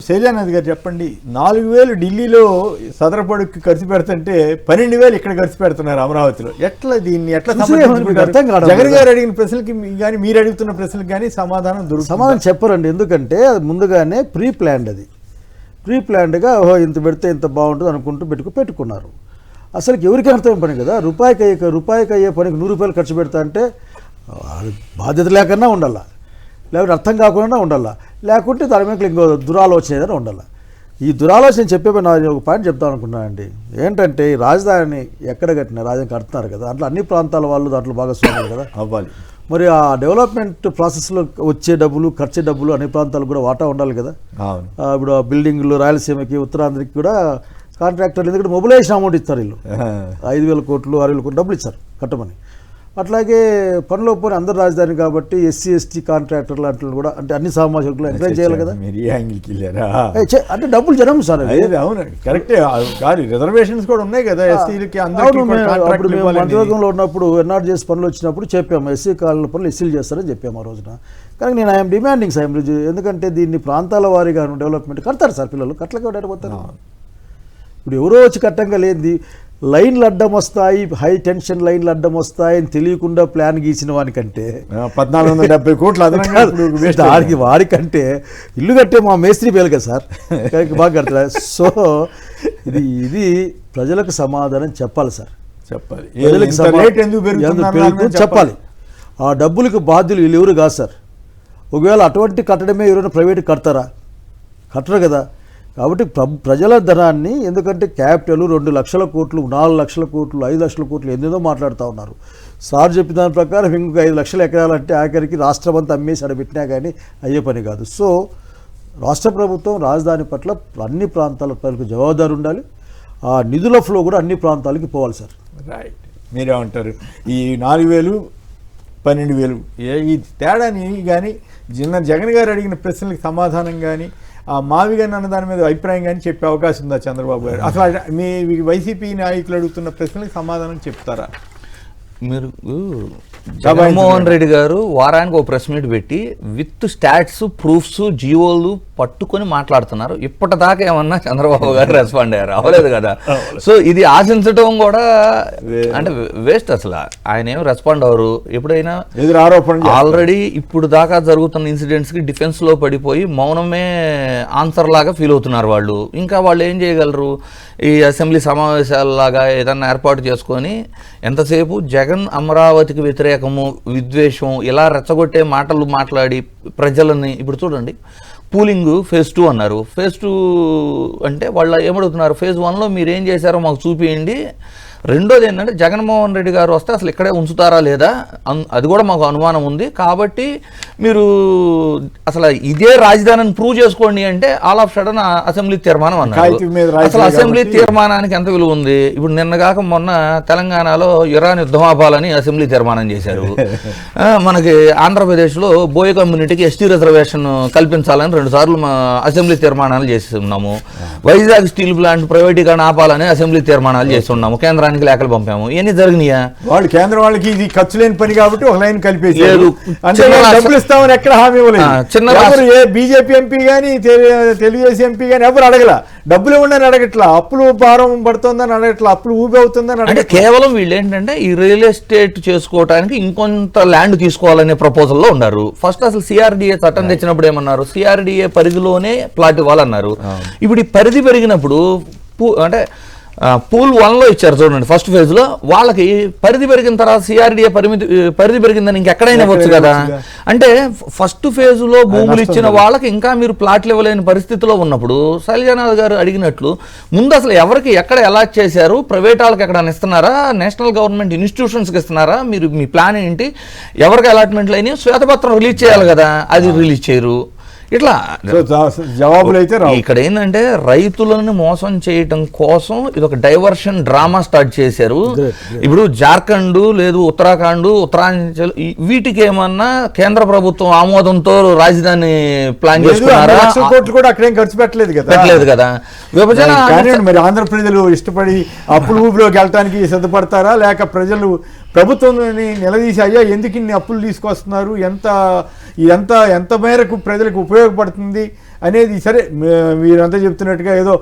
శైలానాథ్ గారు చెప్పండి, 4,000 ఢిల్లీలో సదరపడుకు ఖర్చు పెడుతుంటే 12,000 ఇక్కడ ఖర్చు పెడుతున్నారు అమరావతిలో. దీన్ని ఎట్లా జగన్ గారు అడిగిన ప్రశ్నలకి కానీ మీరు అడుగుతున్న ప్రశ్నలకు కానీ సమాధానం చెప్పరండి. ఎందుకంటే అది ముందుగానే ప్రీ ప్లాన్డ్గా ఇంత పెడితే ఇంత బాగుంటుంది అనుకుంటూ పెట్టుకున్నారు. అసలు ఎవరికి అర్థం పని కదా, రూపాయికి అయ్యే పనికి 100 రూపాయలు ఖర్చు పెడతా అంటే బాధ్యత లేకన్నా ఉండాలా, లేకపోతే అర్థం కాకుండా ఉండాలా, లేకుంటే దాని మీద ఇంకో దురాలోచన ఏదైనా ఉండాలి. ఈ దురాలోచన చెప్పే నా ఒక పాయింట్ చెప్తాను అనుకున్నానండి. ఏంటంటే ఈ రాజధాని ఎక్కడ కట్టినా రాజధాని కడుతున్నారు కదా, అట్లా అన్ని ప్రాంతాల వాళ్ళు దాంట్లో భాగస్వాములు కదా అవ్వాలి. మరి ఆ డెవలప్మెంట్ ప్రాసెస్లో వచ్చే డబ్బులు, ఖర్చు డబ్బులు అన్ని ప్రాంతాలకు కూడా వాటా ఉండాలి కదా. ఇప్పుడు ఆ బిల్డింగ్లు రాయలసీమకి, ఉత్తరాంధ్రకి కూడా కాంట్రాక్టర్లు ఎందుకంటే మొబిలైజేషన్ అమౌంట్ ఇస్తారు, వీళ్ళు 5,000 కోట్లు 6,000 కోట్లు డబ్బులు ఇస్తారు కట్టమని. అట్లాగే పనిలో పోనీ అందరు రాజధాని కాబట్టి ఎస్సీ ఎస్టీ కాంట్రాక్టర్లు లాంటి కూడా అంటే అన్ని సామాజికులు ఎంకరేజ్ చేయాలి కదా. అంటే డబ్బులు జనం సార్, అవును కరెక్టే. రిజర్వేషన్స్ కూడా ఉన్నాయి కదా ఎస్సీలకి. అప్పుడు మేము మంత్రివర్గంలో ఉన్నప్పుడు ఎన్ఆర్జీఎస్ పనులు వచ్చినప్పుడు చెప్పాము, ఎస్సీ కాలనీ పనులు ఎస్సీలు చేస్తారని చెప్పాము ఆ రోజున. కానీ నేను ఐఎమ్ డిమాండింగ్ సార్, ఎందుకంటే దీన్ని ప్రాంతాల వారీగా డెవలప్మెంట్ కడతారు సార్, పిల్లలు కట్లకి పోతారు. ఇప్పుడు ఎవరో వచ్చి కట్టంగా లేనిది లైన్లు అడ్డం వస్తాయి, హై టెన్షన్ లైన్లు అడ్డం వస్తాయి అని తెలియకుండా ప్లాన్ గీసిన వానికంటే 1,470 కోట్లు దానికి వాడికంటే ఇల్లు కట్టే మా మేస్త్రి పేలు కదా సార్, బాగా కడతారు. సో ఇది ప్రజలకు సమాధానం చెప్పాలి సార్, చెప్పాలి. ఆ డబ్బులకు బాధ్యులు వీళ్ళు ఎవరు కాదు సార్. ఒకవేళ అటువంటి కట్టడమే ఎవరైనా ప్రైవేట్ కడతారా? కట్టరు కదా. కాబట్టి ప్రజల ధనాన్ని, ఎందుకంటే క్యాపిటల్ 2 లక్షల కోట్లు, 4 లక్షల కోట్లు, 5 లక్షల కోట్లు ఎన్నో మాట్లాడుతూ ఉన్నారు. సార్ చెప్పిన దాని ప్రకారం ఇంకొక 5 లక్షల ఎకరాలంటే ఆఖరికి రాష్ట్రం అంతా అమ్మేసి అడబెట్టినా కానీ అయ్యే పని కాదు. సో రాష్ట్ర ప్రభుత్వం రాజధాని పట్ల అన్ని ప్రాంతాల ప్రజలకు జవాబుదారు ఉండాలి. ఆ నిధుల ఫ్లో కూడా అన్ని ప్రాంతాలకి పోవాలి సార్. రైట్. మీరేమంటారు? ఈ 4,000 12,000 ఈ తేడాని కానీ జగన్ గారు అడిగిన ప్రశ్నలకు సమాధానం కానీ ఆ మావిగన్ అన్న దాని మీద అభిప్రాయం కానీ చెప్పే అవకాశం ఉందా చంద్రబాబు గారు? అసలు మీ వైసీపీ నాయకులు అడుగుతున్న ప్రశ్నలకు సమాధానం చెప్తారా? మీరు జగన్మోహన్ రెడ్డి గారు వారానికి ఒక ప్రెస్ మీట్ పెట్టి విత్ స్టాట్స్, ప్రూఫ్స్, జీవోలు పట్టుకొని మాట్లాడుతున్నారు. ఇప్పటిదాకా ఏమన్నా చంద్రబాబు గారు రెస్పాండ్ అయ్యారు? అవ్వలేదు కదా. సో ఇది ఆశించడం కూడా అంటే వేస్ట్. అసలు ఆయన ఏం రెస్పాండ్ అవ్వరు. ఎప్పుడైనా ఆల్రెడీ ఇప్పుడు దాకా జరుగుతున్న ఇన్సిడెంట్స్ కి డిఫెన్స్ లో పడిపోయి మౌనమే ఆన్సర్ లాగా ఫీల్ అవుతున్నారు వాళ్ళు. ఇంకా వాళ్ళు ఏం చేయగలరు? ఈ అసెంబ్లీ సమావేశాలలాగా ఏదన్నా ఏర్పాటు చేసుకొని ఎంతసేపు జగన్ అమరావతికి వ్యతిరేకము, విద్వేషం ఇలా రెచ్చగొట్టే మాటలు మాట్లాడి ప్రజలని. ఇప్పుడు చూడండి, పూలింగ్ ఫేజ్ 2 అన్నారు. ఫేజ్ 2 అంటే వాళ్ళు ఏమడుగుతున్నారు? ఫేజ్ 1లో మీరు ఏం చేశారో మాకు చూపించండి. రెండోది ఏంటంటే జగన్మోహన్ రెడ్డి గారు వస్తే అసలు ఇక్కడే ఉంచుతారా లేదా అది కూడా మాకు అనుమానం ఉంది. కాబట్టి మీరు అసలు ఇదే రాజధానిని ప్రూవ్ చేసుకోండి అంటే ఆల్ ఆఫ్ సడన్ అసెంబ్లీ తీర్మానం అన్నారు. అసలు అసెంబ్లీ తీర్మానానికి ఎంత విలువ ఉంది? ఇప్పుడు నిన్నగాక మొన్న తెలంగాణలో ఇరాన్ యుద్ధం ఆపాలని అసెంబ్లీ తీర్మానం చేశారు. మనకి ఆంధ్రప్రదేశ్లో బోయ కమ్యూనిటీకి ఎస్టీ రిజర్వేషన్ కల్పించాలని 2 సార్లు అసెంబ్లీ తీర్మానాలు చేస్తున్నాము. వైజాగ్ స్టీల్ ప్లాంట్ ప్రైవేటీకరణ ఆపాలని అసెంబ్లీ తీర్మానాలు చేస్తున్నాము. కేంద్రానికి లేఖలు పంపాము. ఇవన్నీ జరిగినాయా? వాళ్ళు కేంద్రం వాళ్ళకి ఇది ఖర్చు లేని పని కాబట్టి ఒక లైన్ కలిపేసారు. డబ్బులు ఇస్తామని ఎక్కడ హామీ ఇవ్వలేదు. ఏ బీజేపీ ఎంపీ కానీ తెలుగుదేశం ఎంపీ కానీ ఎవరు అడగల. డబ్బులు ఇవ్వండి అడగట్లా, అప్పులు భారం పడుతుందని అడగట్లా, అప్పులు ఊపి అవుతుందని అంటే కేవలం వీళ్ళు ఏంటంటే ఈ రియల్ ఎస్టేట్ చేసుకోవడానికి ఇంకొంత ల్యాండ్ తీసుకోవాలనే ప్రపోజల్లో ఉన్నారు. ఫస్ట్ అసలు సిఆర్డిఏ చట్టం తెచ్చినప్పుడు ఏమన్నారు? సిఆర్డిఏ పరిధిలోనే ప్లాట్ ఇవ్వాలన్నారు. ఇప్పుడు ఈ పరిధి పెరిగినప్పుడు అంటే పూల్ 1లో ఇచ్చారు చూడండి, ఫస్ట్ ఫేజ్ లో. వాళ్ళకి పరిధి పెరిగిన తర్వాత సిఆర్డిఏ పరిధి పెరిగిందని ఇంకెక్కడైనా ఇవ్వచ్చు కదా. అంటే ఫస్ట్ ఫేజ్ లో భూములు ఇచ్చిన వాళ్ళకి ఇంకా మీరు ప్లాట్లు ఇవ్వలేని పరిస్థితిలో ఉన్నప్పుడు శైలజానాథ్ గారు అడిగినట్లు ముందు అసలు ఎవరికి ఎక్కడ అలాట్ చేశారు? ప్రైవేట్ వాళ్ళకి ఎక్కడైనా ఇస్తున్నారా? నేషనల్ గవర్నమెంట్ ఇన్స్టిట్యూషన్స్కి ఇస్తున్నారా? మీరు మీ ప్లాన్ ఏంటి? ఎవరికి అలాట్మెంట్లు అయినాయి? శ్వేతపత్రం రిలీజ్ చేయాలి కదా, అది రిలీజ్ చేయరు. ఇట్లా జవాబులు అయితే ఇక్కడ ఏంటంటే రైతులను మోసం చేయటం కోసం ఇది ఒక డైవర్షన్ డ్రామా స్టార్ట్ చేశారు. ఇప్పుడు జార్ఖండ్ లేదు, ఉత్తరాఖండ్, ఉత్తరాంచల్ వీటికి ఏమన్నా కేంద్ర ప్రభుత్వం ఆమోదంతో రాజధాని ప్లాన్ చేసుకున్నారా? కోట్లు కూడా అక్కడేం ఖర్చు పెట్టలేదు కదా. విభజన మరి ఆంధ్ర ప్రజలు ఇష్టపడి అప్పుల ఊపిలోకి వెళ్ళటానికి సిద్ధపడతారా? లేక ప్రజలు ప్రభుత్వాన్ని నిలదీసి అయ్యా ఎందుకు ఇన్ని అప్పులు తీసుకొస్తున్నారు, ఎంత మేరకు ప్రజలకు ఉపయోగపడుతుంది అనేది సరే మీరంతా చెప్తున్నట్టుగా ఏదో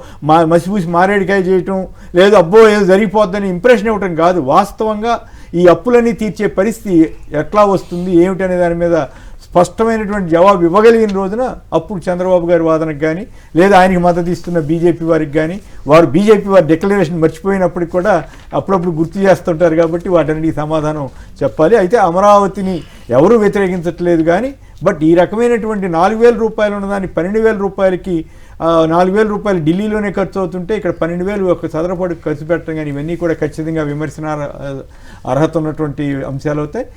మసిపూసి మారేడికాయ చేయటం లేదు అబ్బో ఏదో జరిగిపోద్దని ఇంప్రెషన్ ఇవ్వటం కాదు. వాస్తవంగా ఈ అప్పులన్నీ తీర్చే పరిస్థితి ఎట్లా వస్తుంది ఏమిటి అనే దాని మీద స్పష్టమైనటువంటి జవాబు ఇవ్వగలిగిన రోజున అప్పుడు చంద్రబాబు గారి వాదనకు కానీ లేదా ఆయనకి మద్దతు ఇస్తున్న బీజేపీ వారికి కానీ వారు బీజేపీ వారి డిక్లరేషన్ మర్చిపోయినప్పటికి కూడా అప్పుడప్పుడు గుర్తు చేస్తుంటారు కాబట్టి వాటన్నిటికీ సమాధానం చెప్పాలి. అయితే అమరావతిని ఎవరూ వ్యతిరేకించట్లేదు కానీ బట్ ఈ రకమైనటువంటి 4,000 రూపాయలు ఉన్నదాన్ని 12,000 రూపాయలకి 4,000 రూపాయలు ఢిల్లీలోనే ఖర్చు అవుతుంటే ఇక్కడ 12,000 ఒక చదరపడికి ఖర్చు పెట్టడం కానీ ఇవన్నీ కూడా ఖచ్చితంగా విమర్శన అర్హత ఉన్నటువంటి అంశాలు అవుతాయి.